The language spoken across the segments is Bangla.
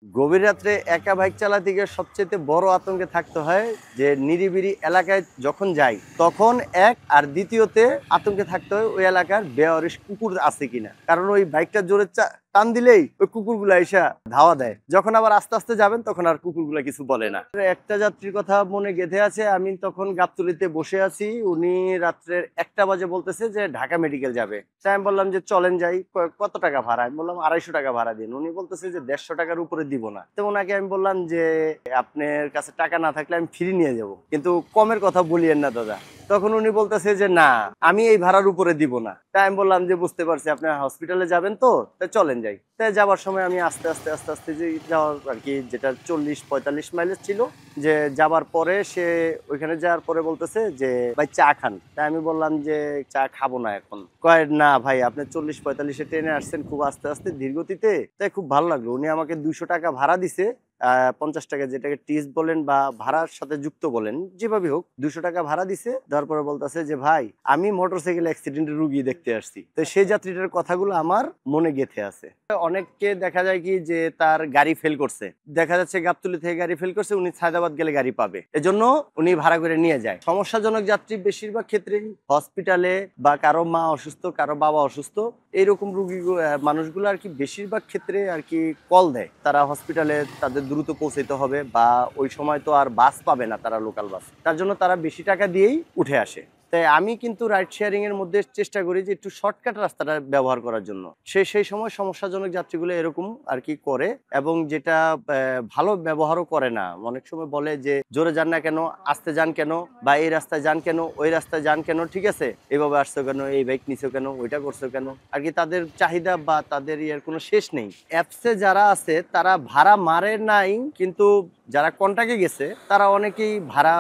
গভীর রাত্রে একা বাইক চালাতে গিয়ে সবচেয়ে বড় আতঙ্কে থাকতে হয় যে নিরিবিলি এলাকায় যখন যাই তখন এক আর দ্বিতীয়তে আতঙ্কে থাকতে হয় ওই এলাকার বেয়ারিশ কুকুর আছে কিনা, কারণ ওই বাইকটা জোরে টান দিলেই ওই কুকুরগুলা এসে ধাওয়া দেয়। যখন আবার আস্তে আস্তে যাবেন তখন আর কুকুরগুলা কিছু বলে না। একটা যাত্রীর কথা মনে গেঁথে আছে, আমি তখন গাবতলীতে বসে আছি, উনি রাত্রের 1টা বাজে বলতেছে যে ঢাকা মেডিকেল যাবে। তাই আমি বললাম যে চলেন যাই। কত টাকা ভাড়া? আমি বললাম 250 টাকা ভাড়া দিন। উনি বলতেছে যে 150 টাকার উপরে দিব না। তো ওনাকে আমি বললাম যে আপনার কাছে টাকা না থাকলে আমি ফ্রি নিয়ে যাব, কিন্তু কমের কথা বলিয়েন না দাদা। তখন উনি বলতেছে যে না, আমি এই ভাড়ার উপরে দিব না। তাই আমি বললাম যে বুঝতে পারছি আপনি হসপিটালে যাবেন, তো তাই চলেন যাই। তাই যাবার সময় আমি আস্তে আস্তে আস্তে আস্তে যে যাওয়ার আর কি, যেটা 40-45 মাইলের ছিল, যে যাবার পরে সে ওইখানে যাওয়ার পরে বলতেছে যে ভাই চা খান। তাই আমি বললাম যে চা খাবো না এখন। কয় না ভাই, আপনি 40-45-এ ট্রেনে আসছেন খুব আস্তে আস্তে ধীর গতিতে, তাই খুব ভালো লাগলো। উনি আমাকে 200 টাকা ভাড়া দিছে। 50 টাকা, যেটাকে টিস বলেন বা ভাড়ার সাথে যুক্ত বলেন, যেভাবে হোক 200 টাকা ভাড়া দিছে। তারপরে বলতেছে যে ভাই আমি মোটরসাইকেল অ্যাক্সিডেন্টের রুগী দেখতে আসছি। তো সেই যাত্রীটার কথাগুলো আমার মনে গেঁথে আছে। অনেককে দেখা যায় কি যে তার গাড়ি ফেল করছে, দেখা যাচ্ছে গাবতলী থেকে গাড়ি ফেল করছে, উনি সায়দাবাদ গেলে গাড়ি পাবে, এজন্য উনি ভাড়া করে নিয়ে যায়। সমস্যাজনক যাত্রী বেশিরভাগ ক্ষেত্রেই হসপিটালে বা কারো মা অসুস্থ, কারো বাবা অসুস্থ, এইরকম রুগী মানুষগুলো আর কি বেশিরভাগ ক্ষেত্রে আর কি কল দেয়। তারা হসপিটালে তাদের দ্রুত পৌঁছাতে হবে, বা ওই সময় তো আর বাস পাবে না তারা, লোকাল বাস, তার জন্য তারা বেশি টাকা দিয়েই উঠে আসে। তাই আমি কিন্তু রাইড শেয়ারিং এর মধ্যে চেষ্টা করি যে একটু শর্টকাট রাস্তাটা ব্যবহার করার জন্য। সেই সময় সমস্যাজনক যাত্রীগুলো এরকম আর কি করে, এবং যেটা ভালো ব্যবহারও করে না। অনেক সময় বলে যে জোরে যান না কেন, আস্তে যান কেন, বা এই রাস্তায় যান কেন, ওই রাস্তায় যান কেন, ঠিক আছে এইভাবে আসছো কেন, এই বাইক নিছো কেন, ওইটা করছো কেন, আর কি তাদের চাহিদা বা তাদের ইয়ের কোনো শেষ নেই। অ্যাপসে যারা আছে তারা ভাড়া মারে নাই, কিন্তু যারা কন্টাক্টে গেছে তারা অনেকেই ভাড়া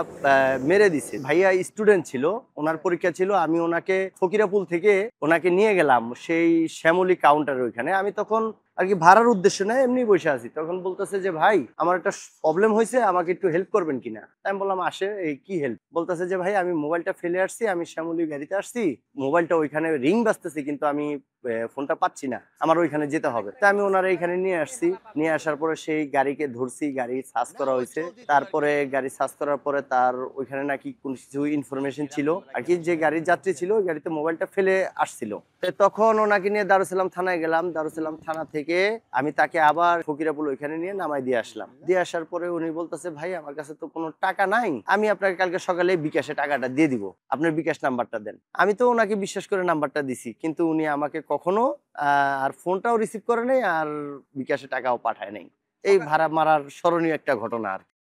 মেরে দিছে। ভাইয়া স্টুডেন্ট ছিল, ওনার পরীক্ষা ছিল, আমি ওনাকে ফকিরাপুল থেকে ওনাকে নিয়ে গেলাম সেই শ্যামলী কাউন্টার ওইখানে। আমি তখন আর কি ভাড়ার উদ্দেশ্য নেই, এমনি বসে আছি। তখন বলতেছে যে ভাই আমার একটা প্রবলেম হয়েছে, আমাকে একটু হেল্প করবেন কিনা। তাই আমি বললাম আসে, এই কি হেল্প? বলতেছে যে ভাই আমি মোবাইলটা ফেলে আসছি, আমি শ্যামলী গাড়িতে আসছি, মোবাইলটা ওইখানে রিং বাজতেছে, কিন্তু আমি ফোনটা পাচ্ছি না, আমার ওইখানে যেতে হবে। তাই আমি ওনারা এখানে নিয়ে আসছি। নিয়ে আসার পরে সেই গাড়িকে ধরছি, গাড়ি সার্চ করা হয়েছে। তারপরে গাড়ি সার্চ করার পরে তার ওইখানে নাকি কোন কিছু ইনফরমেশন ছিল আর কি, যে গাড়ির যাত্রী ছিল ওই গাড়িতে মোবাইলটা ফেলে আসছিল। তখন ওনাকে নিয়ে দারুসালাম থানায় গেলাম। দারুসালাম থানা থেকে আমি তাকে আবার ফকিরাপুল ওইখানে নিয়ে নামাই দিয়ে আসলাম। দিয়ে আসার পরে উনি বলতেছে ভাই আমার কাছে তো কোনো টাকা নাই, আমি আপনাকে কালকে সকালে বিকাশে টাকাটা দিয়ে দিব, আপনার বিকাশ নাম্বারটা দেন। আমি তো ওনাকে বিশ্বাস করে নাম্বারটা দিছি, কিন্তু উনি আমাকে কখনো আর ফোনটাও রিসিভ করে নাই, আর বিকাশে টাকাও পাঠায় নাই। এই ভাড়া মারার স্মরণীয় একটা ঘটনা আর কি।